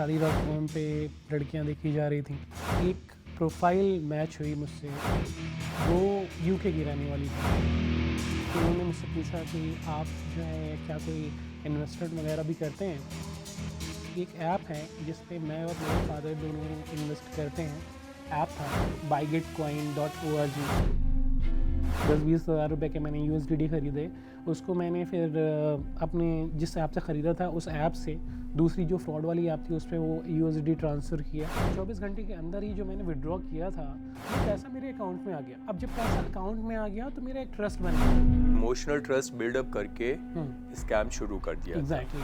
शादी.com पे लड़कियां देखी जा रही थी। एक प्रोफाइल मैच हुई मुझसे, वो यूके की रहने वाली थी। तो उन्होंने मुझसे पूछा कि आप जो है क्या कोई इन्वेस्टमेंट वगैरह भी करते हैं। एक ऐप है जिस पे मैं और मेरे फादर दोनों इन्वेस्ट करते हैं। ऐप था buygetcoin.org। 10-20 हज़ार रुपये के मैंने USDT ख़रीदे। उसको मैंने फिर अपने जिस ऐप से ख़रीदा था उस ऐप से दूसरी जो फ्रॉड वाली ऐप थी उस पर वो USDT ट्रांसफ़र किया। 24 घंटे के अंदर ही जो मैंने विड्रॉ किया था वो पैसा मेरे अकाउंट में आ गया। अब जब पैसा अकाउंट में आ गया तो मेरा एक ट्रस्ट बन गया। इमोशनल ट्रस्ट बिल्डअप करके स्कैम शुरू कर दिया। एग्जैक्टली।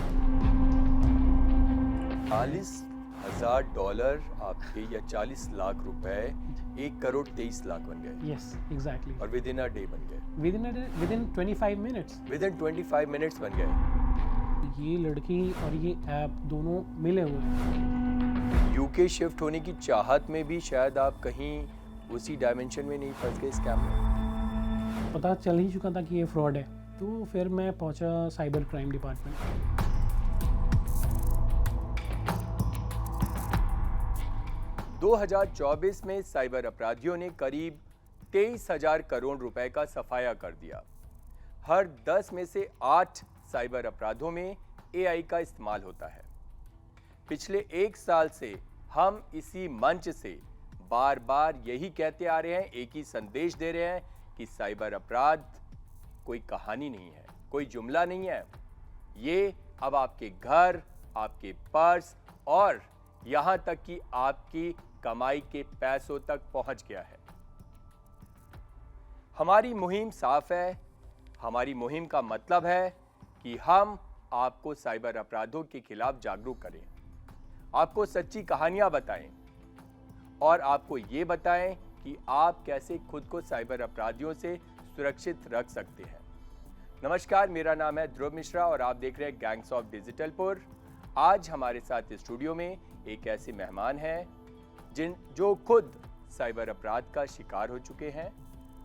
$40,000 आपके या 40 लाख रुपए 1,23,00,000 बन गए। Yes exactly. और विद इन अ डे बन गए। With in 25 minutes. With in 25 minutes बन गए। ये लड़की और ये ऐप दोनों मिले हुए हैं। यूके शिफ्ट होने की चाहत में भी शायद आप कहीं उसी डायमेंशन में नहीं फंस गए स्कैम में। पता चल ही चुका था कि ये फ्रॉड है, तो फिर मैं पहुंचा साइबर क्राइम डिपार्टमेंट। 2024 में साइबर अपराधियों ने करीब 23,000 करोड़ रुपए का सफाया कर दिया। हर 10 में से 8 साइबर अपराधों में AI का इस्तेमाल होता है। पिछले 1 साल से हम इसी मंच से बार बार यही कहते आ रहे हैं, एक ही संदेश दे रहे हैं कि साइबर अपराध कोई कहानी नहीं है, कोई जुमला नहीं है। ये अब आपके घर, आपके पर्स और यहां तक कि आपकी कमाई के पैसों तक पहुंच गया है। हमारी मुहिम साफ है। हमारी मुहिम का मतलब है कि हम आपको साइबर अपराधों के खिलाफ जागरूक करें, आपको सच्ची कहानियां बताएं और आपको ये बताएं कि आप कैसे खुद को साइबर अपराधियों से सुरक्षित रख सकते हैं। नमस्कार, मेरा नाम है ध्रुव मिश्रा और आप देख रहे हैं गैंग्स ऑफ डिजिटलपुर। आज हमारे साथ स्टूडियो में एक ऐसे मेहमान हैं जो खुद साइबर अपराध का शिकार हो चुके हैं।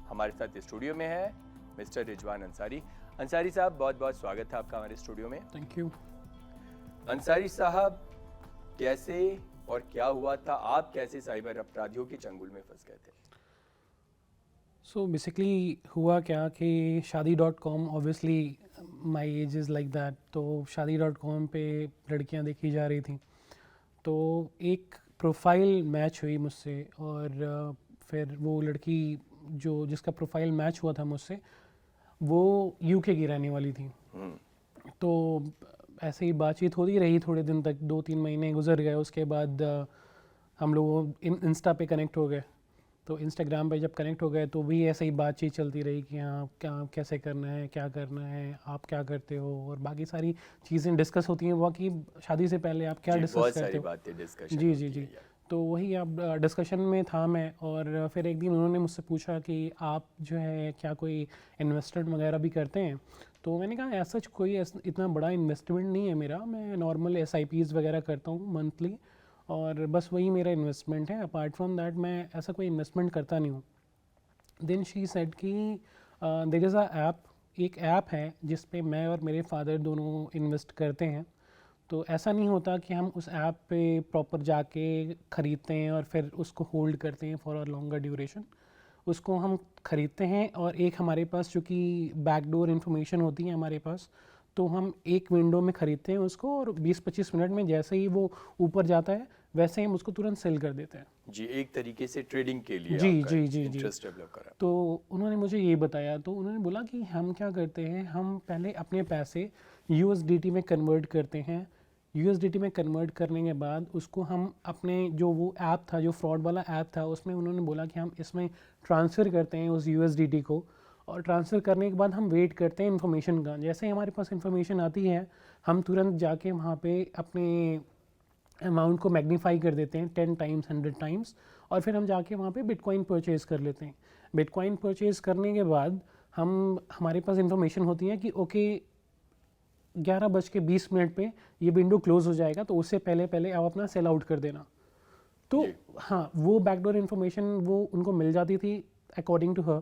हमारे साथ स्टूडियो में है मिस्टर रिजवान अंसारी। अंसारी साहब, बहुत बहुत स्वागत है आपका हमारे स्टूडियो में। Thank you. अंसारी साहब, कैसे और क्या हुआ था, आप कैसे साइबर अपराधियों के चंगुल में फंस गए थे? सो बेसिकली हुआ क्या कि शादी.com, obviously my age is like that, तो शादी.com पे लड़कियां देखी जा रही थी। तो एक प्रोफाइल मैच हुई मुझसे और फिर वो लड़की जिसका प्रोफाइल मैच हुआ था मुझसे, वो यूके की रहने वाली थी। तो ऐसे ही बातचीत होती रही थोड़े दिन तक, 2-3 महीने गुजर गए। उसके बाद हम लोग इंस्टा पे कनेक्ट हो गए। तो इंस्टाग्राम पे जब कनेक्ट हो गए तो भी ऐसे ही बातचीत चलती रही कि हाँ क्या कैसे करना है, क्या करना है, आप क्या करते हो, और बाकी सारी चीज़ें डिस्कस होती हैं। वो कि शादी से पहले आप क्या डिस्कस करते हो। बातें डिस्कशन जी जी जी। तो वही अब डिस्कशन में था मैं, और फिर एक दिन उन्होंने मुझसे पूछा कि आप जो है क्या कोई इन्वेस्टमेंट वगैरह भी करते हैं। तो मैंने कहा ऐसा कोई इतना बड़ा इन्वेस्टमेंट नहीं है मेरा, मैं नॉर्मल SIPs वगैरह करता हूँ मंथली, और बस वही मेरा इन्वेस्टमेंट है। अपार्ट फ्रॉम दैट मैं ऐसा कोई इन्वेस्टमेंट करता नहीं हूँ। देन शी सेड कि देयर इज़ अ ऐप, एक ऐप है जिस पे मैं और मेरे फादर दोनों इन्वेस्ट करते हैं। तो ऐसा नहीं होता कि हम उस ऐप पे प्रॉपर जाके ख़रीदते हैं और फिर उसको होल्ड करते हैं फॉर अ लॉन्गर ड्यूरेशन। उसको हम ख़रीदते हैं और एक हमारे पास जो कि बैकडोर इन्फॉर्मेशन होती है हमारे पास, तो हम एक विंडो में ख़रीदते हैं उसको, और 20-25 मिनट में जैसे ही वो ऊपर जाता है वैसे ही हम उसको तुरंत सेल कर देते हैं। जी, एक तरीके से ट्रेडिंग के लिए जी आपका जी जी जी। इंटरेस्ट डेवलप करा। तो उन्होंने मुझे ये बताया, तो उन्होंने बोला कि हम क्या करते हैं, हम पहले अपने पैसे USDT में कन्वर्ट करते हैं। USDT में कन्वर्ट करने के बाद उसको हम अपने जो वो ऐप था, जो फ्रॉड वाला ऐप था, उसमें उन्होंने बोला कि हम इसमें ट्रांसफ़र करते हैं उस USDT को, और ट्रांसफ़र करने के बाद हम वेट करते हैं इन्फॉर्मेशन का। जैसे ही हमारे पास इन्फॉर्मेशन आती है हम तुरंत जाके वहाँ पे अपने अमाउंट को मैग्नीफाई कर देते हैं 10 टाइम्स 100 टाइम्स, और फिर हम जाके वहाँ पे बिटकॉइन परचेज़ कर लेते हैं। बिटकॉइन परचेज़ करने के बाद हमारे पास इन्फॉर्मेशन होती है कि ओके 11:20 पे ये विंडो क्लोज़ हो जाएगा, तो उससे पहले आप अपना सेल आउट कर देना। तो हाँ, वो बैकडोर इन्फॉर्मेशन वो उनको मिल जाती थी अकॉर्डिंग टू हर,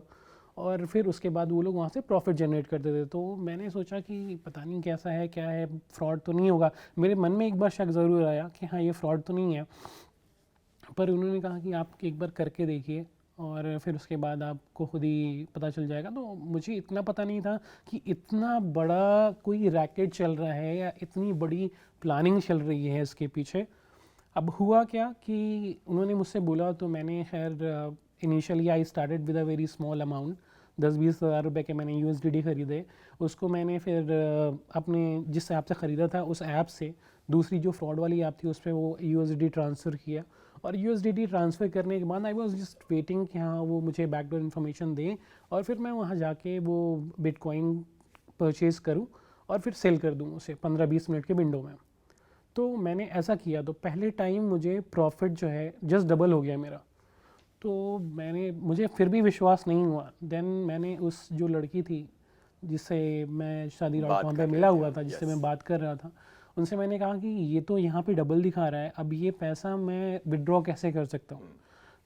और फिर उसके बाद वो लोग वहाँ से प्रॉफिट जनरेट करते थे। तो मैंने सोचा कि पता नहीं कैसा है, क्या है, फ्रॉड तो नहीं होगा। मेरे मन में एक बार शक ज़रूर आया कि हाँ ये फ्रॉड तो नहीं है, पर उन्होंने कहा कि आप एक बार करके देखिए और फिर उसके बाद आपको खुद ही पता चल जाएगा। तो मुझे इतना पता नहीं था कि इतना बड़ा कोई रैकेट चल रहा है या इतनी बड़ी प्लानिंग चल रही है इसके पीछे। अब हुआ क्या कि उन्होंने मुझसे बोला, तो मैंने खैर initially I started with a very small amount, 10-20 हज़ार रुपये के मैंने USDT ख़रीदे। उसको मैंने फिर अपने जिस ऐप से ख़रीदा था उस ऐप से दूसरी जो फ्रॉड वाली ऐप थी उस पर वो USDT ट्रांसफ़र किया। और USDT ट्रांसफ़र करने के बाद आई वॉज जस्ट वेटिंग कि हाँ वो मुझे बैकडोर इन्फॉर्मेशन दें और फिर मैं वहाँ जाके वो बिटकॉइन परचेज़ करूँ और फिर सेल कर दूँ उसे 15-20 मिनट के विंडो में। तो मैंने ऐसा किया, तो पहले टाइम मुझे प्रॉफिट जो है जस्ट डबल हो गया मेरा। तो मुझे फिर भी विश्वास नहीं हुआ। देन मैंने उस जो लड़की थी जिससे मैं शादी.com पे मिला हुआ था, जिससे मैं बात कर रहा था, उनसे मैंने कहा कि ये तो यहाँ पे डबल दिखा रहा है, अब ये पैसा मैं विड्रॉ कैसे कर सकता हूँ।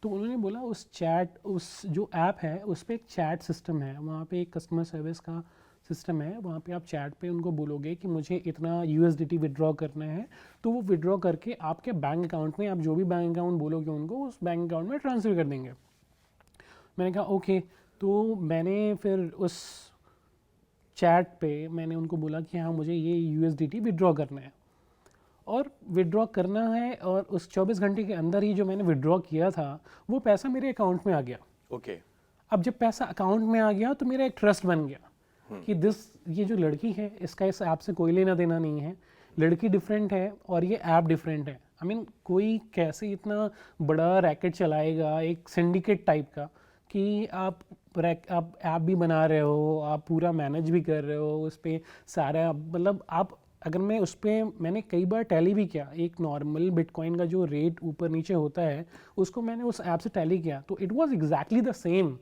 तो उन्होंने बोला उस जो ऐप है उस पर एक चैट सिस्टम है, वहाँ पे एक कस्टमर सर्विस का सिस्टम है, वहाँ पे आप चैट पे उनको बोलोगे कि मुझे इतना USDT विड्रॉ करना है, तो वो विड्रॉ करके आपके बैंक अकाउंट में, आप जो भी बैंक अकाउंट बोलोगे उनको उस बैंक अकाउंट में ट्रांसफ़र कर देंगे। मैंने कहा ओके। तो मैंने फिर उस चैट पे मैंने उनको बोला कि हाँ मुझे ये USDT विड्रॉ करना है और विड्रॉ करना है, और उस 24 घंटे के अंदर ही जो मैंने विड्रॉ किया था वो पैसा मेरे अकाउंट में आ गया। ओके। अब जब पैसा अकाउंट में आ गया तो मेरा एक ट्रस्ट बन गया कि ये जो लड़की है इसका इस ऐप से कोई लेना देना नहीं है, लड़की डिफरेंट है और ये ऐप डिफरेंट है। आई मीन कोई कैसे इतना बड़ा रैकेट चलाएगा, एक सिंडिकेट टाइप का, कि आप ऐप भी बना रहे हो, आप पूरा मैनेज भी कर रहे हो उस पर सारा, मतलब आप अगर मैं उस पर मैंने कई बार टैली भी किया, एक नॉर्मल बिटकॉइन का जो रेट ऊपर नीचे होता है उसको मैंने उस ऐप से टैली किया, तो it was exactly the same.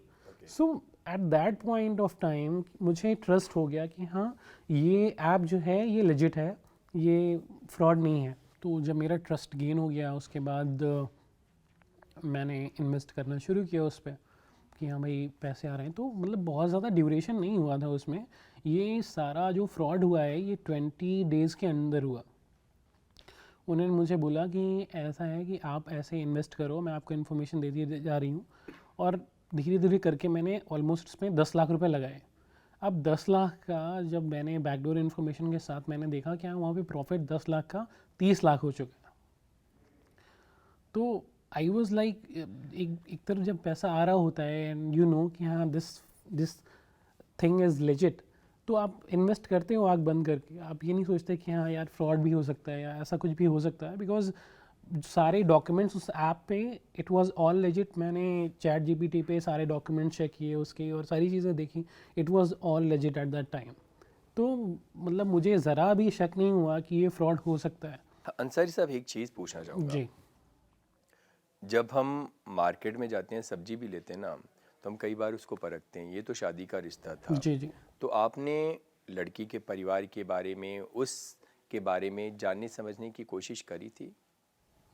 So at that point of time मुझे ट्रस्ट हो गया कि हाँ ये ऐप जो है ये लेजिट है, ये फ्रॉड नहीं है। तो जब मेरा ट्रस्ट गेन हो गया उसके बाद मैंने इन्वेस्ट करना शुरू किया उस पर कि हाँ भाई पैसे आ रहे हैं। तो मतलब बहुत ज़्यादा ड्यूरेशन नहीं हुआ था उसमें, ये सारा जो फ्रॉड हुआ है ये 20 डेज़ के अंदर हुआ। उन्होंने मुझे बोला कि ऐसा है कि आप ऐसे इन्वेस्ट करो, मैं आपको इन्फॉर्मेशन देती जा रही हूँ, और धीरे धीरे करके मैंने ऑलमोस्ट इसमें 10 लाख रुपए लगाए। अब 10 लाख का जब मैंने बैकडोर इन्फॉर्मेशन के साथ मैंने देखा कि हाँ वहाँ पे प्रॉफिट 10 लाख का 30 लाख हो चुका है। तो आई वॉज लाइक, एक तरफ जब पैसा आ रहा होता है एंड यू नो कि हाँ दिस थिंग इज़ लेजिट, तो आप इन्वेस्ट करते हो आँख बंद करके। आप ये नहीं सोचते कि हाँ यार फ्रॉड भी हो सकता है या ऐसा कुछ भी हो सकता है, बिकॉज सारे डॉक्यूमेंट्स उस ऐप पे इट वाज ऑल लेजिट। मैंने चैट GPT पे सारे डॉक्यूमेंट्स चेक किए उसके और सारी चीज़ें देखी, it was all legit at that time. तो मतलब मुझे ज़रा भी शक नहीं हुआ कि ये फ्रॉड हो सकता है। अंसारी साहब एक चीज़ पूछना चाहूँगा जी जब हम मार्केट में जाते हैं सब्जी भी लेते हैं ना, तो हम कई बार उसको परखते हैं, ये तो शादी का रिश्ता था। जी जी तो आपने लड़की के परिवार के बारे में, उसके बारे में जानने समझने की कोशिश करी थी?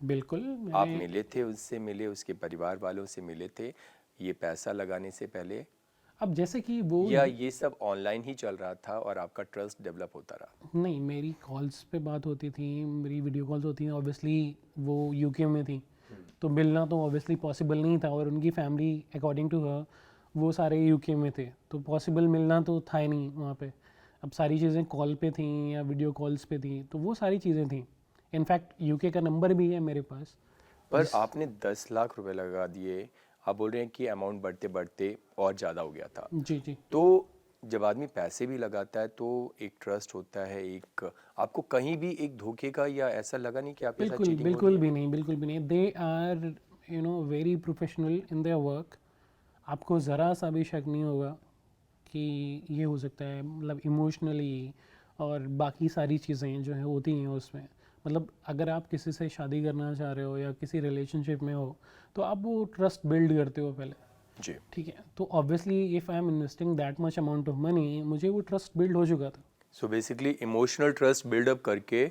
बिल्कुल। आप मिले थे उससे, मिले उसके परिवार वालों से मिले थे ये पैसा लगाने से पहले, अब जैसे कि वो या ये सब ऑनलाइन ही चल रहा था और आपका ट्रस्ट डेवलप होता रहा? नहीं, मेरी कॉल्स पे बात होती थी, मेरी वीडियो कॉल्स होती हैं। ऑब्वियसली वो UK में थी तो मिलना तो ऑब्वियसली पॉसिबल नहीं था, और उनकी फैमिली अकॉर्डिंग टू हर वो सारे UK में थे, तो पॉसिबल मिलना तो था ही नहीं वहाँ पे। अब सारी चीज़ें कॉल पे थी या वीडियो कॉल्स पे थी, तो वो सारी चीज़ें थी। इनफैक्ट UK का नंबर भी है मेरे पास। पर आपने 10 लाख रुपए लगा दिए, आप बोल रहे हैं कि अमाउंट बढ़ते बढ़ते और ज़्यादा हो गया था। जी जी तो जब आदमी पैसे भी लगाता है तो एक ट्रस्ट होता है, एक आपको कहीं भी एक धोखे का या ऐसा लगा नहीं कि आपके साथ बिल्कुल चीटिंग हो रही बिल्कुल है? भी नहीं, बिल्कुल भी नहीं। They are very professional in their work. आपको ज़रा सा भी शक नहीं होगा कि ये हो सकता है, मतलब इमोशनली और बाकी सारी चीज़ें जो है होती हैं उसमें। मतलब अगर आप किसी से शादी करना चाह रहे हो या किसी रिलेशनशिप में हो तो आप वो ट्रस्ट बिल्ड करते हो पहले, जी। ठीक है। तो obviously if I am investing that much amount of money, मुझे वो ट्रस्ट बिल्ड हो चुका था। So basically emotional trust buildup करके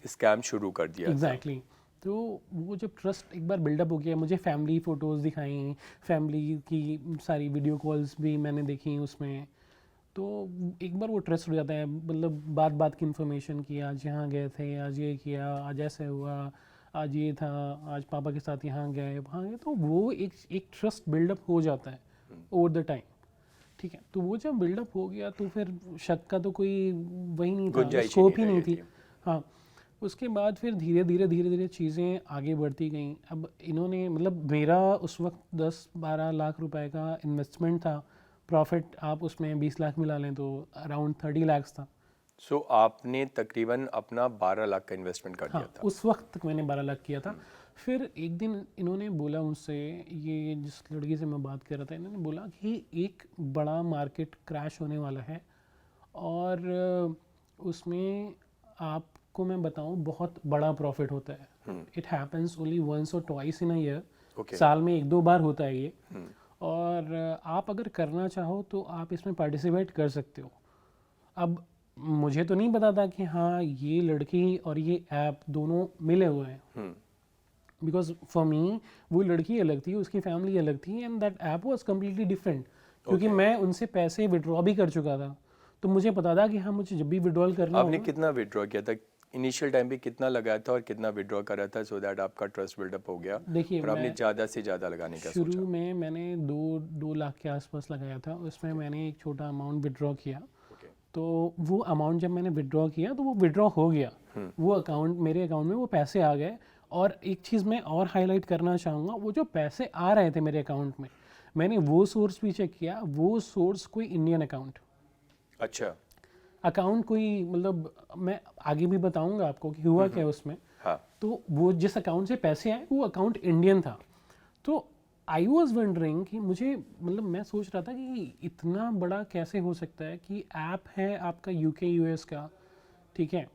स्कैम शुरू कर दिया था। एग्जैक्टली तो वो जब ट्रस्ट एक बार बिल्डअप हो गया, मुझे फैमिली फ़ोटोज़ दिखाई, फैमिली की सारी वीडियो कॉल्स भी मैंने देखी उसमें, तो एक बार वो ट्रस्ट हो जाता है। मतलब बात बात की इन्फॉर्मेशन की, आज यहाँ गए थे, आज ये किया, आज ऐसे हुआ, आज ये था, आज पापा के साथ यहाँ गए वहाँ गए, तो वो एक ट्रस्ट बिल्डअप हो जाता है ओवर द टाइम। ठीक है, तो वो जब बिल्डअप हो गया तो फिर शक का तो कोई वही नहीं था, गुंजाइश स्कोप ही रह नहीं गई थी। हाँ, उसके बाद फिर धीरे धीरे चीज़ें आगे बढ़ती गईं। अब इन्होंने मतलब मेरा उस वक्त 10-12 लाख रुपए का इन्वेस्टमेंट था, प्रॉफिट आप उसमें 20 लाख मिला लें तो अराउंड 30 लाख था। सो आपने तकरीबन अपना 12 लाख का इन्वेस्टमेंट कर हाँ, दिया था। उस वक्त तक मैंने 12 लाख किया था। फिर एक दिन इन्होंने बोला मुझसे, ये जिस लड़की से मैं बात कर रहा था, इन्होंने बोला कि एक बड़ा मार्केट क्रैश होने वाला है और उसमें आपको मैं बताऊं बहुत बड़ा प्रॉफिट होता है। इट हैपेंस ओनली वंस और ट्वाइस इन अ ईयर, साल में 1-2 बार होता है ये। और आप अगर करना चाहो तो आप इसमें पार्टिसिपेट कर सकते हो। अब मुझे तो नहीं पता था कि हाँ ये लड़की और ये ऐप दोनों मिले हुए हैं, बिकॉज फॉर मी वो लड़की अलग थी, उसकी फैमिली अलग थी, and that app was completely different. क्योंकि मैं उनसे पैसे विड्रॉ भी कर चुका था, तो मुझे पता था कि हाँ मुझे जब भी विड्रॉल करना आपने होगा। कितना विड्रॉ किया था इनिशियल टाइम पे, कितना लगाया था और कितना विड्रॉ करा था सो दैट आपका ट्रस्ट बिल्डअप हो गया देखिए, और आपने मैं ज़्यादा से ज़्यादा लगाने का सोचा? शुरू में मैंने 2 लाख के आसपास लगाया था, उसमें मैंने एक छोटा अमाउंट विड्रॉ किया। तो वो अमाउंट जब मैंने विड्रॉ किया तो वो विड्रॉ हो गया, वो अकाउंट मेरे अकाउंट में वो पैसे आ गए। और एक चीज़ मैं और हाईलाइट करना चाहूँगा, वो जो पैसे आ रहे थे मेरे अकाउंट में, मैंने वो सोर्स भी चेक किया, वो सोर्स कोई इंडियन अकाउंट, अच्छा। अकाउंट कोई, मतलब मैं आगे भी बताऊंगा आपको कि हुआ क्या उसमें। हाँ। तो वो जिस अकाउंट से पैसे आए वो अकाउंट इंडियन था। तो आई वॉज वंडरिंग कि मुझे, मतलब मैं सोच रहा था कि इतना बड़ा कैसे हो सकता है कि ऐप है आपका यूके यूएस का, ठीक है,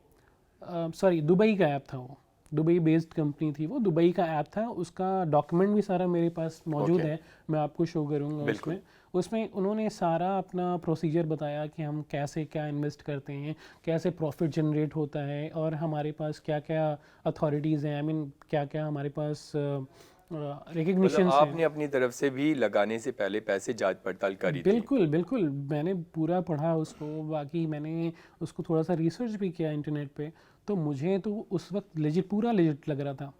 सॉरी दुबई का ऐप था, वो दुबई बेस्ड कंपनी थी, वो दुबई का ऐप था, उसका डॉक्यूमेंट भी सारा मेरे पास मौजूद है, मैं आपको शो करूँगा। उसमें उसमें उन्होंने सारा अपना प्रोसीजर बताया कि हम कैसे क्या इन्वेस्ट करते हैं, कैसे प्रॉफिट जनरेट होता है, और हमारे पास क्या क्या अथॉरिटीज़ हैं, आई मीन क्या क्या हमारे पास रिकग्निशन मतलब आपने अपनी तरफ से भी लगाने से पहले पैसे जांच पड़ताल करी थी? बिल्कुल बिल्कुल, मैंने पूरा पढ़ा उसको, बाकी मैंने उसको थोड़ा सा रिसर्च भी किया इंटरनेट पे, तो मुझे तो उस वक्त लेजिट, पूरा लेजिट लग रहा था।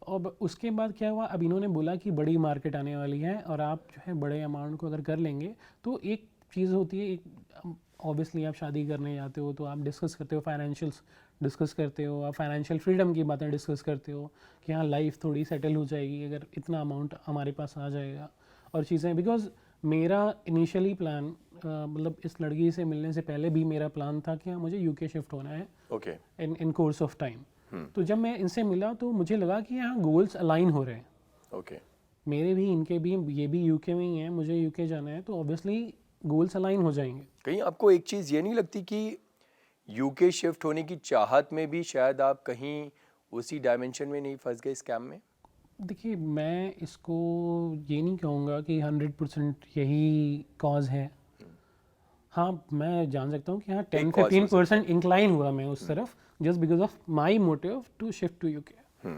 अब उसके बाद क्या हुआ, अब इन्होंने बोला कि बड़ी मार्केट आने वाली है और आप जो है बड़े अमाउंट को अगर कर लेंगे तो एक चीज़ होती है, एक ऑब्वियसली आप शादी करने जाते हो तो आप डिस्कस करते हो, फाइनेंशियल्स डिस्कस करते हो, आप फाइनेंशियल फ्रीडम की बातें डिस्कस करते हो कि हाँ लाइफ थोड़ी सेटल हो जाएगी अगर इतना अमाउंट हमारे पास आ जाएगा और चीज़ें। बिकॉज मेरा इनिशियली प्लान, मतलब इस लड़की से मिलने से पहले भी मेरा प्लान था कि हाँ मुझे यूके शिफ्ट होना है इन कोर्स ऑफ टाइम। तो जब मैं इनसे मिला तो मुझे लगा कि यहाँ गोल्स अलाइन हो रहे हैं, मेरे भी इनके भी, ये भी यूके में ही है, मुझे यूके जाना है, तो ऑब्वियसली गोल्स अलाइन हो जाएंगे। कहीं आपको एक चीज़ ये नहीं लगती कि यूके शिफ्ट होने की चाहत में भी शायद आप कहीं उसी डायमेंशन में नहीं फंस गए स्कैम में? देखिए, मैं इसको ये नहीं कहूँगा कि 100% यही कॉज है। हाँ, मैं जान सकता हूँ कि हाँ 10-15% इंक्लाइन हुआ मैं उस तरफ, just because of my motive to shift to UK.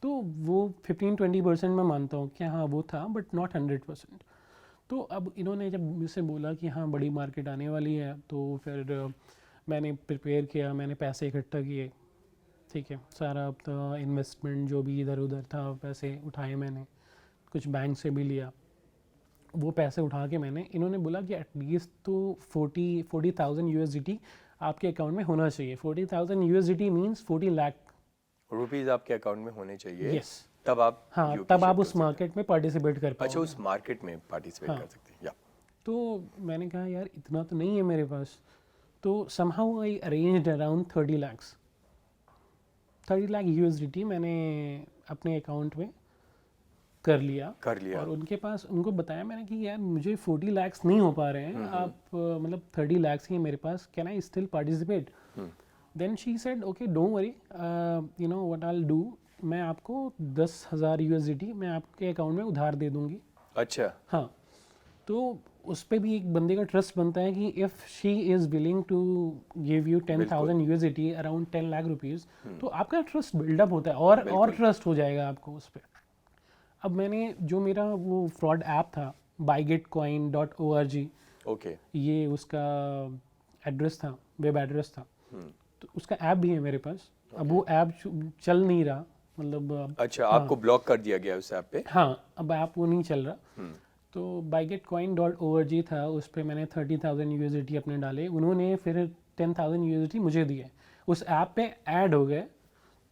तो वो 15-20% मैं मानता हूँ कि हाँ वो था, बट नॉट 100%। तो अब इन्होंने जब मुझसे बोला कि हाँ बड़ी मार्केट आने वाली है, तो फिर मैंने प्रिपेयर किया, मैंने पैसे इकट्ठा किए, ठीक है, सारा अपना इन्वेस्टमेंट जो भी इधर उधर था पैसे उठाए मैंने, कुछ बैंक से भी लिया, वो पैसे उठा के मैंने, इन्होंने बोला कि एटलीस्ट तो 40,000 USDT आपके अकाउंट में होना चाहिए। 40,000 USDT मीन्स 40 लाख रुपीज़ आपके अकाउंट में होने चाहिए। यस, तब आप, हाँ तब आप उस मार्केट में पार्टिसिपेट कर पाओगे। अच्छा, उस मार्केट में पार्टिसिपेट कर सकते हैं, या? तो मैंने कहा यार इतना तो नहीं है मेरे पास, तो somehow I arranged around 30 lakh USDT मैंने अपने अकाउंट में कर लिया। और उनके पास, उनको बताया मैंने कि यार मुझे 40 लाख नहीं हो पा रहे हैं, आप मतलब 30 लाख ही मेरे पास, can I still participate? Then she said okay don't worry, you know what I will do, मैं आपको 10,000 USDT मैं आपके अकाउंट में उधार दे दूंगी। अच्छा। हाँ, तो उस पे भी एक बंदे का ट्रस्ट बनता है कि if she is willing to give you 10,000 USDT around 10 lakh rupees, तो आपका ट्रस्ट बिल्डअप होता है और बिल्कुल। ट्रस्ट हो जाएगा आपको उस पर। अब मैंने जो मेरा वो फ्रॉड ऐप था buygetcoin.org, ओके। ये उसका एड्रेस था, वेब एड्रेस था, तो उसका ऐप भी है मेरे पास। अब वो ऐप चल नहीं रहा, मतलब अच्छा, आपको ब्लॉक कर दिया गया उस ऐप पे? हाँ, अब ऐप वो नहीं चल रहा। तो buygetcoin.org था, उस पर मैंने 30,000 यूएसडीटी अपने डाले, उन्होंने फिर 10,000 यूएसडीटी मुझे दिए, उस ऐप पे ऐड हो गए,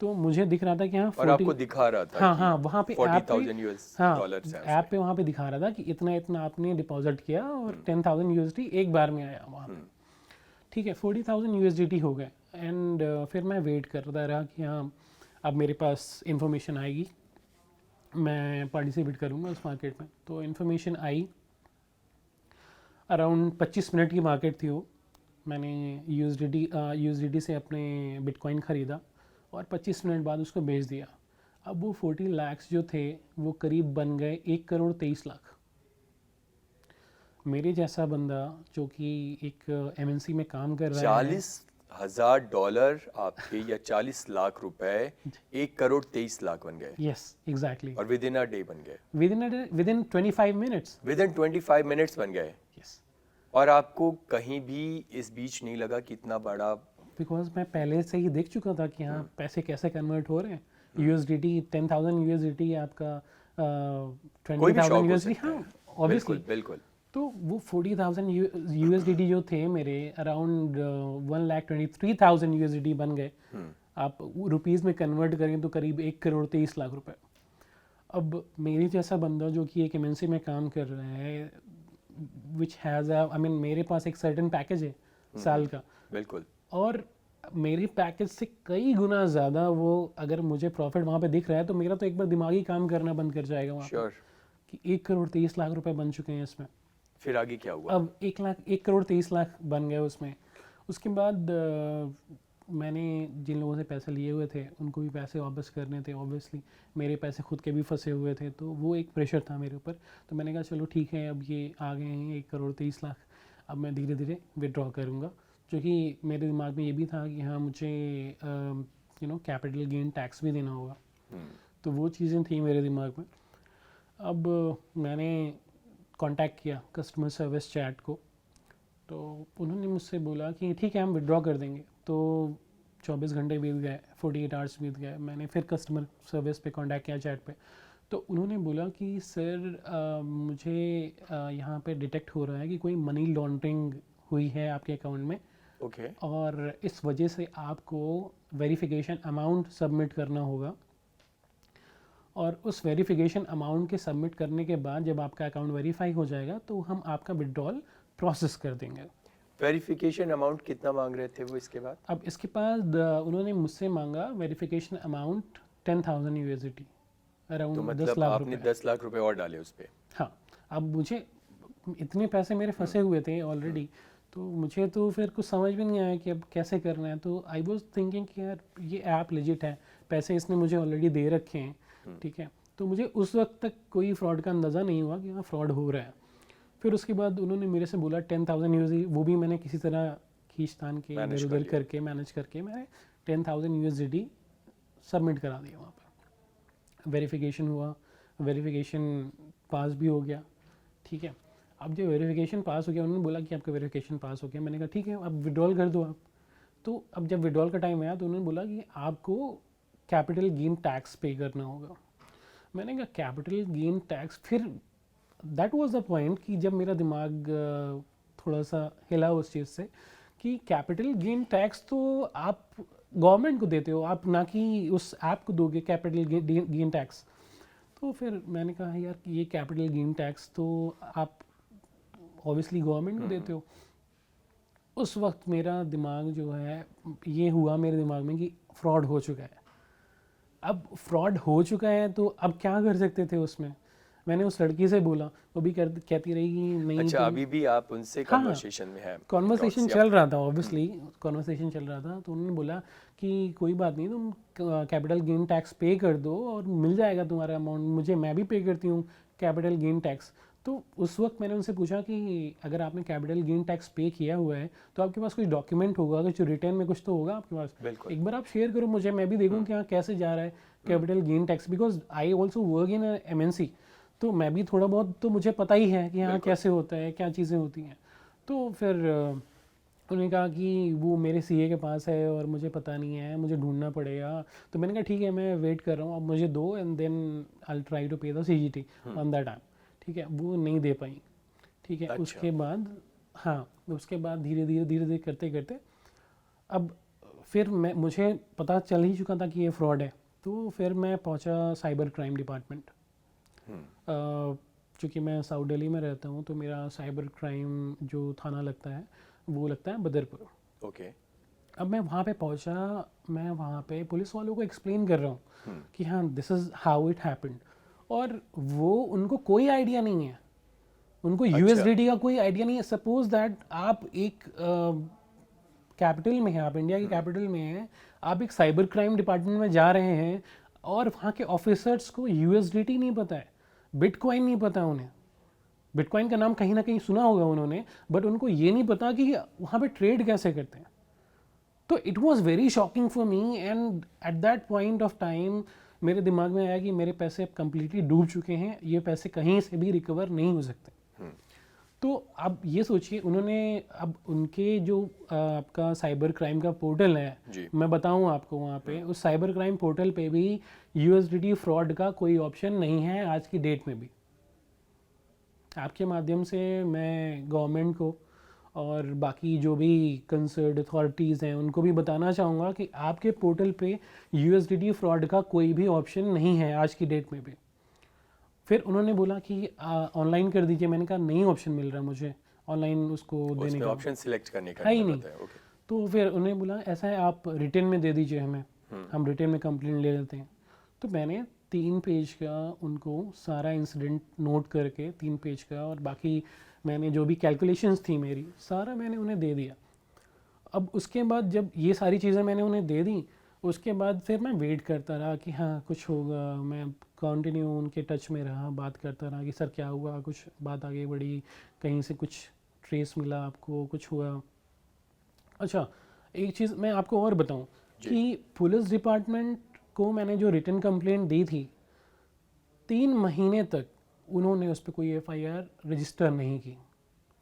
तो मुझे दिख रहा था कि हाँ और आपको दिखा रहा था हाँ कि हाँ वहाँ पे ऐप 40,000 पे यूएस हाँ डॉलर्स हैं ऐप पे वहाँ पे दिखा रहा था कि इतना इतना आपने डिपॉजिट किया और 10,000 यूएसडी एक बार में आया वहाँ पे। ठीक है, 40,000 यूएसडीटी हो गए एंड फिर मैं वेट करता रहा कि हाँ अब मेरे पास इंफॉर्मेशन आएगी, मैं पार्टिसिपेट करूँगा उस मार्केट में। तो इन्फॉर्मेशन आई, अराउंड 25 मिनट की मार्केट थी वो। मैंने यूएसडीटी से अपने बिटकॉइन ख़रीदा और 25 मिनट बाद उसको बेच दिया। अब वो 40 लाख जो थे वो करीब बन गए 1,23,00,000। मेरे जैसा बंदा जो कि एक एमएनसी में काम कर रहा है, $40,000 आपके या 40 लाख रुपए 1,23,00,000 बन गए। यस एग्जैक्टली, और विद इन अ डे बन गए, with in 25 minutes. With in 25 minutes बन गए। यस, और आपको कहीं भी इस बीच नहीं लगा कि इतना बड़ा? बिकॉज मैं पहले से ही देख चुका था कि हाँ पैसे कैसे कन्वर्ट हो रहे हैं। यूएसडीटी 10,000 यूएसडीटी आपका कोई भी 20,000 शौक हो यूएसडी, सकता हाँ है। ऑब्वियसली। बिल्कुल बिल्कुल। तो वो 40,000 यूएसडीटी जो थे मेरे, अराउंड 1,23,000 यूएसडीटी बन गए। आप रुपीस में कन्वर्ट करें तो करीब 1,23,00,000 रुपए। अब मेरे जैसा बंदा जो कि एक एमएनसी में काम कर रहा है, विच हैज़ आई मीन मेरे पास एक सर्टेन पैकेज है साल का, बिल्कुल। और मेरे पैकेज से कई गुना ज़्यादा वो अगर मुझे प्रॉफिट वहाँ पे दिख रहा है तो मेरा तो एक बार दिमागी काम करना बंद कर जाएगा वहाँ पे श्योर। कि 1,23,00,000 रुपए बन चुके हैं इसमें। फिर आगे क्या हुआ? अब 1,23,00,000 बन गए उसमें। उसके बाद मैंने जिन लोगों से पैसे लिए हुए थे उनको भी पैसे वापस करने थे, ऑब्वियसली मेरे पैसे खुद के भी फंसे हुए थे, तो वो एक प्रेशर था मेरे ऊपर। तो मैंने कहा चलो ठीक है, अब ये आ गए हैं 1,23,00,000, अब मैं धीरे धीरे विड्रॉ करूँगा। जो कि मेरे दिमाग में ये भी था कि हाँ मुझे कैपिटल गेन टैक्स भी देना होगा, तो वो चीज़ें थी मेरे दिमाग में। अब मैंने कांटेक्ट किया कस्टमर सर्विस चैट को, तो उन्होंने मुझसे बोला कि ठीक है हम विड्रॉ कर देंगे। तो 24 घंटे बीत गए, 48 आवर्स बीत गए, मैंने फिर कस्टमर सर्विस पे कांटेक्ट किया चैट पे, तो उन्होंने बोला कि सर मुझे यहाँ पे डिटेक्ट हो रहा है कि कोई मनी लॉन्ड्रिंग हुई है आपके अकाउंट में, ओके। और इस वजह से आपको वेरिफिकेशन अमाउंट सबमिट करना होगा, और उस वेरिफिकेशन अमाउंट के सबमिट करने के बाद जब आपका अकाउंट वेरीफाई हो जाएगा तो हम आपका विड्रॉल प्रोसेस कर देंगे। वेरिफिकेशन अमाउंट कितना मांग रहे थे वो इसके बाद? अब इसके बाद उन्होंने मुझसे मांगा वेरिफिकेशन अमाउंट 10,000 यूएसडीटी, तो अराउंड 10 मतलब लाख आपने रुपए। 10 लाख रुपए और डाले उस पे? हाँ, अब मुझे इतने पैसे मेरे फंसे हुए थे ऑलरेडी, तो मुझे तो फिर कुछ समझ भी नहीं आया कि अब कैसे करना है। तो आई वॉज थिंकिंग कि यार ये ऐप लेजिट है, पैसे इसने मुझे ऑलरेडी दे रखे हैं, ठीक है। तो मुझे उस वक्त तक कोई फ्रॉड का अंदाज़ा नहीं हुआ कि हाँ फ्रॉड हो रहा है। फिर उसके बाद उन्होंने मेरे से बोला 10,000 यूएसडी, वो भी मैंने किसी तरह खींचतान के Manage इधर कर उधर लिया। करके मैनेज करके मैंने 10,000 यूएसडी सबमिट करा दिया वहाँ पर। वेरिफिकेशन हुआ, वेरिफिकेशन पास भी हो गया, ठीक है। अब जब वेरिफिकेशन पास हो गया, उन्होंने बोला कि आपका वेरिफिकेशन पास हो गया। मैंने कहा ठीक है, अब विड्रॉल कर दो आप। तो अब जब विड्रॉल का टाइम आया तो उन्होंने बोला कि आपको कैपिटल गेन टैक्स पे करना होगा। मैंने कहा कैपिटल गेन टैक्स, फिर दैट वाज द पॉइंट कि जब मेरा दिमाग थोड़ा सा हिला उस चीज़ से कि कैपिटल गेन टैक्स तो आप गवर्नमेंट को देते हो, आप ना कि उस ऐप को दोगे कैपिटल गेन टैक्स। तो फिर मैंने कहा यार ये कैपिटल गेन टैक्स तो आप ऑब्वियसली गवर्नमेंट को देते हो। उस वक्त मेरा दिमाग जो है, ये हुआ मेरे दिमाग में कि फ्रॉड हो चुका है। अब फ्रॉड हो चुका है तो अब क्या कर सकते थे उसमें। मैंने उस लड़की से बोला, वो भी कहती रही कि नहीं। अच्छा, अभी भी आप उनसे हाँ, कन्वर्सेशन में है? कॉन्वर्सेशन चल रहा था, ऑब्वियसली कॉन्वर्सेशन चल रहा था। तो उन्होंने बोला कि कोई बात नहीं, तुम कैपिटल गेन टैक्स पे कर दो और मिल जाएगा तुम्हारा अमाउंट। मैं भी पे करती हूँ कैपिटल गेन टैक्स, तो उस वक्त मैंने उनसे पूछा कि अगर आपने कैपिटल गेन टैक्स पे किया हुआ है तो आपके पास कुछ डॉक्यूमेंट होगा, कुछ रिटर्न में कुछ तो होगा आपके पास, बिल्कुल। एक बार आप शेयर करो मुझे, मैं भी देखूं कि हाँ कैसे जा रहा है capital gain tax, because I also work in MNC, तो मैं भी थोड़ा बहुत तो मुझे पता ही है कि हाँ बिल्कुल। कैसे होता है, क्या चीज़ें होती हैं। तो फिर उन्होंने कहा कि वो मेरे CA के पास है और मुझे पता नहीं है, मुझे ढूंढना पड़ेगा। तो मैंने कहा ठीक है, मैं वेट कर रहा हूँ, अब मुझे दो and then I try to pay the CGT on that time. ठीक है, वो नहीं दे पाई। ठीक है, अच्छा। उसके बाद हाँ, उसके बाद धीरे धीरे करते करते अब फिर मुझे पता चल ही चुका था कि ये फ्रॉड है, तो फिर मैं पहुंचा साइबर क्राइम डिपार्टमेंट। चूँकि मैं साउथ दिल्ली में रहता हूँ तो मेरा साइबर क्राइम जो थाना लगता है वो लगता है बदरपुर। ओके। अब मैं वहाँ पे पहुँचा, मैं वहाँ पे पुलिस वालों को एक्सप्लेन कर रहा हूँ कि हाँ this is how it happened, और वो उनको कोई आइडिया नहीं है, उनको USDT का कोई आइडिया नहीं है। सपोज दैट आप एक कैपिटल में हैं, आप इंडिया की कैपिटल में हैं, आप एक साइबर क्राइम डिपार्टमेंट में जा रहे हैं और वहाँ के ऑफिसर्स को USDT नहीं पता है, बिटकॉइन नहीं पता उन्हें। बिटकॉइन का नाम कहीं ना कहीं सुना होगा उन्होंने, बट उनको ये नहीं पता कि वहाँ पे ट्रेड कैसे करते हैं। तो it was very shocking for me, and at that point of time मेरे दिमाग में आया कि मेरे पैसे अब कम्प्लीटली डूब चुके हैं, ये पैसे कहीं से भी रिकवर नहीं हो सकते। तो अब ये सोचिए, उन्होंने अब उनके जो आपका साइबर क्राइम का पोर्टल है, मैं बताऊं आपको, वहाँ पे उस साइबर क्राइम पोर्टल पे भी USDT फ्रॉड का कोई ऑप्शन नहीं है आज की डेट में भी। आपके माध्यम से मैं गवर्नमेंट को और बाकी जो भी कंसर्न्ड अथॉरिटीज़ हैं उनको भी बताना चाहूँगा कि आपके पोर्टल पे USDT फ्रॉड का कोई भी ऑप्शन नहीं है आज की डेट में भी। फिर उन्होंने बोला कि ऑनलाइन कर दीजिए, मैंने कहा नहीं ऑप्शन मिल रहा मुझे ऑनलाइन उसको देने का, ऑप्शन सिलेक्ट करने का है ही नहीं नहीं। होता है। ओके। तो फिर उन्होंने बोला ऐसा है, आप रिटर्न में दे दीजिए हमें, हम रिटर्न में कंप्लेंट ले लेते हैं। तो मैंने 3 पेज का उनको सारा इंसिडेंट नोट करके 3 पेज का, और बाकी मैंने जो भी कैलकुलेशंस थी मेरी, सारा मैंने उन्हें दे दिया। अब उसके बाद जब ये सारी चीज़ें मैंने उन्हें दे दी, उसके बाद फिर मैं वेट करता रहा कि हाँ कुछ होगा। मैं कंटिन्यू उनके टच में रहा, बात करता रहा कि सर क्या हुआ, कुछ बात आगे बढ़ी, कहीं से कुछ ट्रेस मिला आपको, कुछ हुआ। अच्छा, एक चीज़ मैं आपको और बताऊं कि पुलिस डिपार्टमेंट को मैंने जो रिटन कंप्लेंट दी थी, 3 महीने तक उन्होंने उस पर कोई FIR रजिस्टर नहीं की।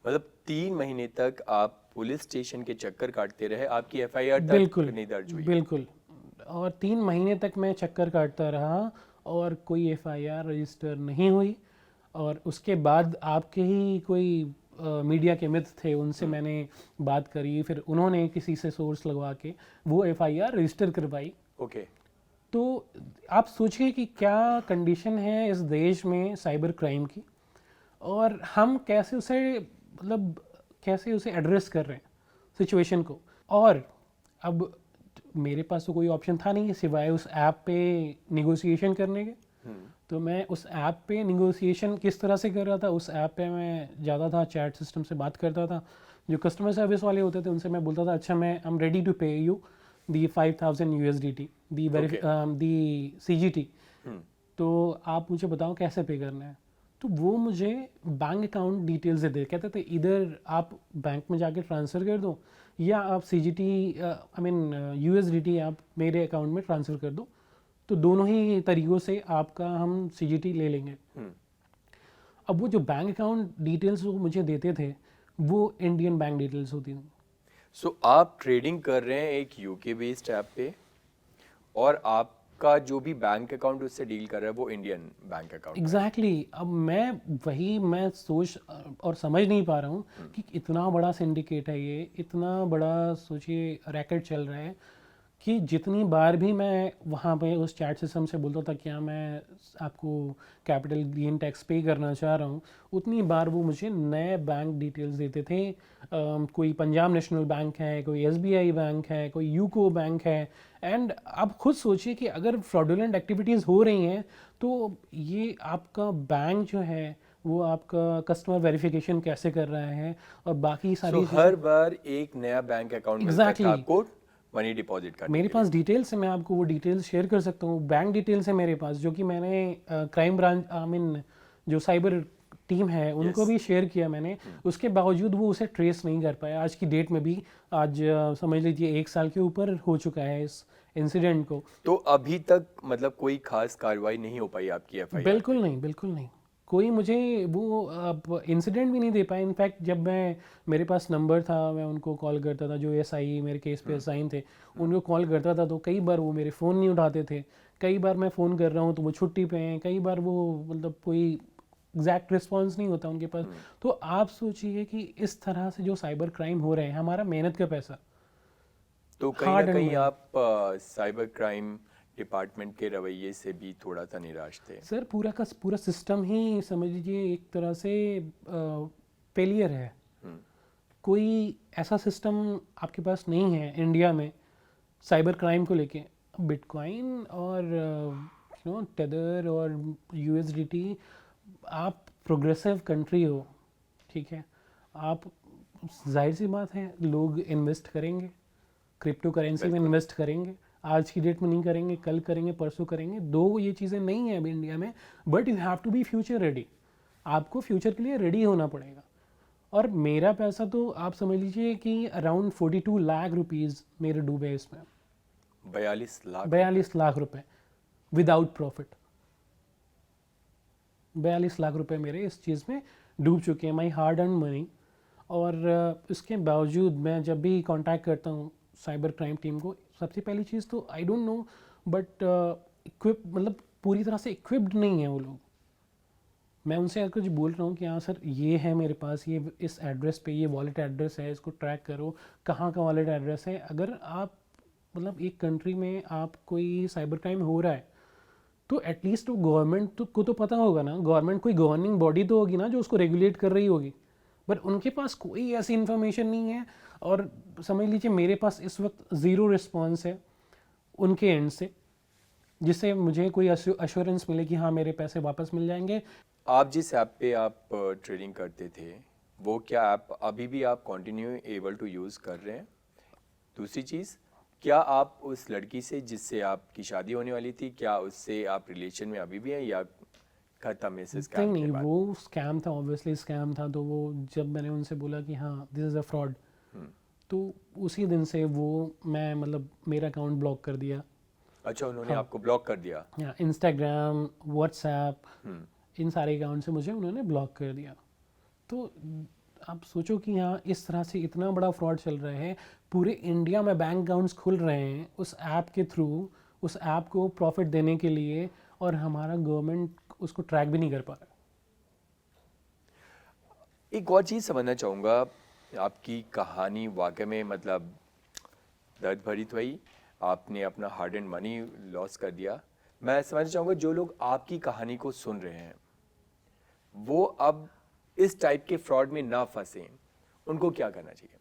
मतलब 3 महीने तक आप पुलिस स्टेशन के चक्कर काटते रहे, आपकी FIR तक बिल्कुल नहीं दर्ज हुई? बिल्कुल, और 3 महीने तक मैं चक्कर काटता रहा और कोई FIR रजिस्टर नहीं हुई। और उसके बाद आपके ही कोई मीडिया के मित्र थे, उनसे मैंने बात करी, फिर उन्होंने किसी से सोर्स लगवा के वो FIR रजिस्टर करवाई। ओके। तो आप सोचिए कि क्या कंडीशन है इस देश में साइबर क्राइम की, और हम कैसे उसे मतलब कैसे उसे एड्रेस कर रहे हैं सिचुएशन को। और अब मेरे पास तो कोई ऑप्शन था नहीं सिवाय उस ऐप पे निगोशिएशन करने के। तो मैं उस ऐप पे निगोशिएशन किस तरह से कर रहा था, उस ऐप पे मैं जाता था, चैट सिस्टम से बात करता था, जो कस्टमर सर्विस वाले होते थे उनसे मैं बोलता था अच्छा मैं एम रेडी टू पे you the 5000 USDT the CGT, तो आप मुझे बताओ कैसे पे करना है। तो वो मुझे बैंक अकाउंट डिटेल्स दे दे, कहते थे इधर आप बैंक में जाके ट्रांसफ़र कर दो या आप CGT आई मीन USDT आप मेरे अकाउंट में ट्रांसफ़र कर दो, तो दोनों ही तरीक़ों से आपका हम CGT ले लेंगे। अब वो जो बैंक अकाउंट डिटेल्स वो मुझे देते थे वो इंडियन बैंक डिटेल्स होती थी। सो आप ट्रेडिंग कर रहे हैं एक UK बेस्ड ऐप पे, और आपका जो भी बैंक अकाउंट उससे डील कर रहा है वो इंडियन बैंक अकाउंट। एग्जैक्टली अब मैं सोच और समझ नहीं पा रहा हूँ कि इतना बड़ा सिंडिकेट है ये, इतना बड़ा सोचिए रैकेट चल रहा है कि जितनी बार भी मैं वहाँ पे उस चैट सिस्टम से बोलता था क्या मैं आपको कैपिटल गेन टैक्स पे करना चाह रहा हूँ, उतनी बार वो मुझे नए बैंक डिटेल्स देते थे। कोई पंजाब नेशनल बैंक है, कोई SBI बैंक है, कोई यूको बैंक है। एंड आप खुद सोचिए कि अगर फ्रॉडुलेंट एक्टिविटीज़ हो रही हैं तो ये आपका बैंक जो है वो आपका कस्टमर वेरिफिकेशन कैसे कर रहा है और बाकी सारी हर बार एक नया बैंक अकाउंट मिलता है आपको मनी डिपॉजिट करने मेरे पास डिटेल्स है, मैं आपको वो डिटेल्स शेयर कर सकता हूँ। बैंक डिटेल्स है मेरे पास जो कि मैंने क्राइम ब्रांच आई मीन जो साइबर टीम है उनको Yes. भी शेयर किया मैंने, उसके बावजूद वो उसे ट्रेस नहीं कर पाया। आज की डेट में भी, आज समझ लीजिए 1 साल के ऊपर हो चुका है इस इंसिडेंट को। तो अभी तक मतलब कोई खास कार्रवाई नहीं हो पाई आपकी एफआईआर बिल्कुल नहीं, बिल्कुल नहीं। कोई मुझे वो अब इंसिडेंट भी नहीं दे पाए। इनफैक्ट जब मैं, मेरे पास नंबर था, मैं उनको कॉल करता था, जो एसआई मेरे केस पे असाइन थे, उनको कॉल करता था, तो कई बार वो मेरे फ़ोन नहीं उठाते थे। कई बार मैं फ़ोन कर रहा हूँ तो वो छुट्टी पे हैं, कई बार वो मतलब कोई एग्जैक्ट रिस्पॉन्स नहीं होता उनके पास। तो आप सोचिए कि इस तरह से जो साइबर क्राइम हो रहे हैं, हमारा मेहनत का पैसा, तो कहीं ना हार्ड एंड कहीं मनी। आप साइबर क्राइम डिपार्टमेंट के रवैये से भी थोड़ा सा निराश थे। सर पूरा का पूरा सिस्टम ही समझ लीजिए एक तरह से फेलियर है। हम्म, कोई ऐसा सिस्टम आपके पास नहीं है इंडिया में साइबर क्राइम को लेके। बिटकॉइन और टेदर और यूएसडीटी, आप प्रोग्रेसिव कंट्री हो, ठीक है, आप, जाहिर सी बात है लोग इन्वेस्ट करेंगे, क्रिप्टो करेंसी में बिल्कुल। इन्वेस्ट करेंगे। आज की डेट में नहीं करेंगे, कल करेंगे, परसों करेंगे। दो ये चीज़ें नहीं है अभी इंडिया में, but you have to be future ready. आपको फ्यूचर के लिए रेडी होना पड़ेगा। और मेरा पैसा तो आप समझ लीजिए कि अराउंड 42 लाख रुपीज़ मेरे डूबे इसमें। 42 लाख 42 लाख रुपए विदाउट प्रॉफिट। 42 लाख रुपए मेरे इस चीज़ में डूब चुके हैं, माई हार्ड अर्न मनी। और इसके बावजूद मैं जब भी कांटेक्ट करता हूँ साइबर क्राइम टीम को, सबसे पहली चीज़ तो I don't know, but equip मतलब पूरी तरह से इक्विप्ड नहीं है वो लोग। मैं उनसे अगर कुछ बोल रहा हूँ कि हाँ सर ये है मेरे पास, ये इस एड्रेस पे ये वॉलेट एड्रेस है, इसको ट्रैक करो, कहाँ का वॉलेट एड्रेस है। अगर आप मतलब एक कंट्री में आप कोई साइबर क्राइम हो रहा है तो एटलीस्ट तो गवर्नमेंट को तो पता होगा ना, गवर्नमेंट कोई गवर्निंग बॉडी तो होगी ना जो उसको रेगुलेट कर रही होगी। बट उनके पास कोई ऐसी इन्फॉर्मेशन नहीं है। और समझ लीजिए मेरे पास इस वक्त ज़ीरो रिस्पॉन्स है उनके एंड से, जिससे मुझे कोई अश्योरेंस मिले कि हाँ मेरे पैसे वापस मिल जाएंगे। आप जिस ऐप पे आप ट्रेडिंग करते थे, वो क्या ऐप अभी भी आप कंटिन्यू एबल टू यूज़ कर रहे हैं? दूसरी चीज़, क्या आप उस लड़की से जिससे आपकी शादी होने वाली थी, क्या उससे आप रिलेशन में अभी भी हैं या खत्म है इस नहीं स्कैम के नहीं, बाद? वो स्कैम था, ऑब्वियसली स्कैम था। तो वो जब मैंने उनसे बोला कि हाँ दिस इज़ अ फ्रॉड, तो उसी दिन से वो मैं मतलब मेरा अकाउंट ब्लॉक कर दिया। अच्छा, उन्होंने हाँ। आपको ब्लॉक कर दिया? या इंस्टाग्राम, व्हाट्सएप, हम्म, इन सारे अकाउंट से मुझे उन्होंने ब्लॉक कर दिया। तो आप सोचो कि यहाँ इस तरह से इतना बड़ा फ्रॉड चल रहा है, पूरे इंडिया में बैंक अकाउंट्स खुल रहे हैं उस ऐप के थ्रू, उस ऐप को प्रॉफिट देने के लिए, और हमारा गवर्नमेंट उसको ट्रैक भी नहीं कर पा रहा है। एक और चीज़ समझना चाहूँगा, आपकी कहानी वाकई में मतलब दर्द भरी तो ही, आपने अपना हार्ड एंड मनी लॉस कर दिया। मैं समझना चाहूँगा जो लोग आपकी कहानी को सुन रहे हैं वो अब इस टाइप के फ्रॉड में ना फंसें, उनको क्या करना चाहिए?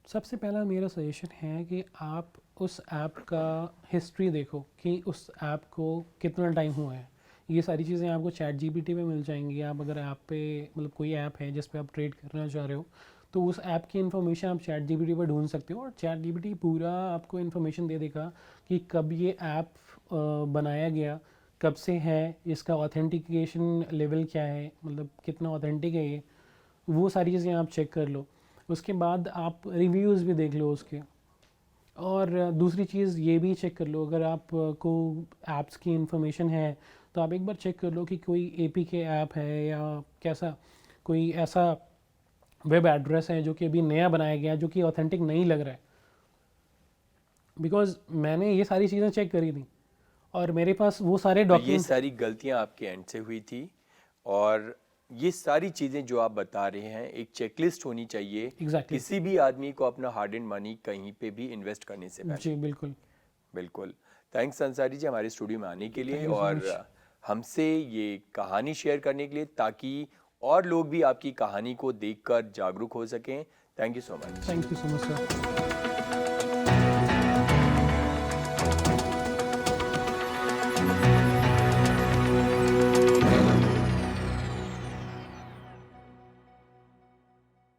सबसे पहला मेरा सजेशन है कि आप उस ऐप का हिस्ट्री देखो कि उस ऐप को कितना टाइम हुआ है। ये सारी चीज़ें आपको चैट जीपीटी पे मिल जाएंगी। आप अगर ऐप पे मतलब कोई ऐप है जिस पे आप ट्रेड करना चाह रहे हो, तो उस ऐप की इन्फॉर्मेशन आप चैट जीपीटी पर ढूंढ सकते हो, और चैट जीपीटी पूरा आपको इन्फॉर्मेशन दे देगा कि कब ये ऐप बनाया गया, कब से है, इसका ऑथेंटिकेशन लेवल क्या है, मतलब कितना ऑथेंटिक है ये। वो सारी चीज़ें आप चेक कर लो। उसके बाद आप रिव्यूज़ भी देख लो उसके। और दूसरी चीज़ ये भी चेक कर लो, अगर आप को ऐप्स की इन्फॉर्मेशन है तो आप एक बार चेक कर लो कि कोई एपीके ऐप है या कैसा कोई ऐसा वेब एड्रेस है जो कि अभी नया बनाया गया है, जो कि ऑथेंटिक नहीं लग रहा है। बिकॉज मैंने ये सारी चीज़ें चेक करी थी और मेरे पास वो सारे तो ये डॉक्यूमेंट। सारी गलतियां आपके एंड से हुई थी, और ये सारी चीज़ें जो आप बता रहे हैं, एक चेकलिस्ट होनी चाहिए एग्जैक्टली। किसी भी आदमी को अपना हार्ड एंड मनी कहीं पे भी इन्वेस्ट करने से पहले। जी बिल्कुल। बिल्कुल। थैंक्स अंसारी जी हमारे स्टूडियो में आने के लिए थैंक यू सो और मच। हमसे ये कहानी शेयर करने के लिए, ताकि और लोग भी आपकी कहानी को देखकर जागरूक हो सकें। Thank you so much. Thank you so much sir.